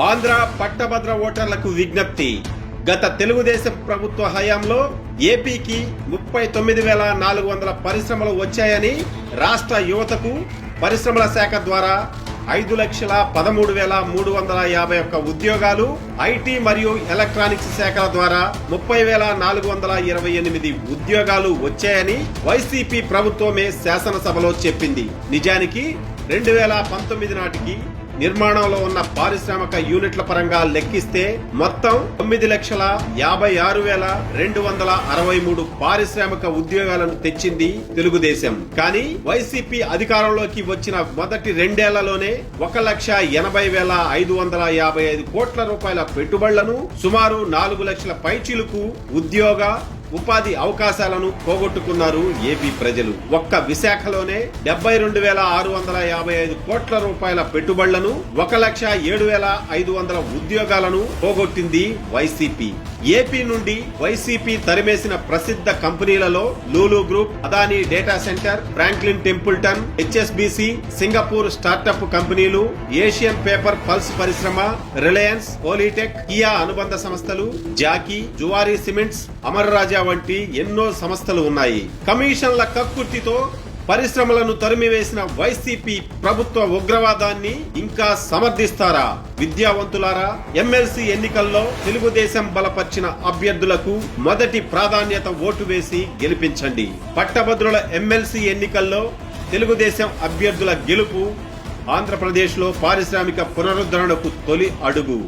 ఆంధ్ర పట్టభద్ర ఓటర్లకు విజ్ఞప్తి. గత తెలుగుదేశం ప్రభుత్వ హయాంలో ఏపీకి 39,400 పరిశ్రమలు వచ్చాయని రాష్ట్ర యువతకు పరిశ్రమల శాఖ ద్వారా 5,13,351 ఉద్యోగాలు, ఐటీ మరియు ఎలక్ట్రానిక్స్ శాఖల ద్వారా 30,428 ఉద్యోగాలు వచ్చాయని వైసీపీ ప్రభుత్వమే శాసనసభలో చెప్పింది. నిజానికి 2019 నాటికి నిర్మాణంలో ఉన్న పారిశ్రామిక యూనిట్ల పరంగా లెక్కిస్తే మొత్తం 9,56,263 పారిశ్రామిక ఉద్యోగాలను తెచ్చింది తెలుగుదేశం. కానీ వైసీపీ అధికారంలోకి వచ్చిన మొదటి రెండేళ్లలోనే 1,80,555 కోట్ల రూపాయల పెట్టుబడులను, సుమారు 4 లక్షల పైచిలుకు ఉద్యోగ ఉపాధి అవకాశాలను పోగొట్టుకున్నారు ఏపీ ప్రజలు. ఒక్క విశాఖలోనే 72,655 కోట్ల రూపాయల పెట్టుబడులను, 1,07,500 ఉద్యోగాలను పోగొట్టింది వైసీపీ. ఏపీ నుండి వైసీపీ తరిమేసిన ప్రసిద్ధ కంపెనీలలో Lulu group, Adani data centre, Franklin Templeton, HSBC, Singapore startup కంపెనీలు, ఏషియన్ పేపర్ పల్స్ పరిశ్రమ, రిలయన్స్, పోలీటెక్, కియా అనుబంధ సంస్థలు, జాకీ, జువారీ సిమెంట్స్, అమర్ రాజా వంటి ఎన్నో సంస్థలు ఉన్నాయి. కమిషన్ల కక్కుర్తితో పరిశ్రమలను తరిమివేసిన వైసీపీ ప్రభుత్వ ఉగ్రవాదాన్ని ఇంకా సమర్థిస్తారా? విద్యావంతులారా, ఎమ్మెల్సీ ఎన్నికల్లో తెలుగుదేశం బలపర్చిన అభ్యర్థులకు మొదటి ప్రాధాన్యత ఓటు వేసి గెలిపించండి. పట్టభద్రుల ఎమ్మెల్సీ ఎన్నికల్లో తెలుగుదేశం అభ్యర్థుల గెలుపు ఆంధ్రప్రదేశ్లో పారిశ్రామిక పునరుద్ధరణకు తొలి అడుగు.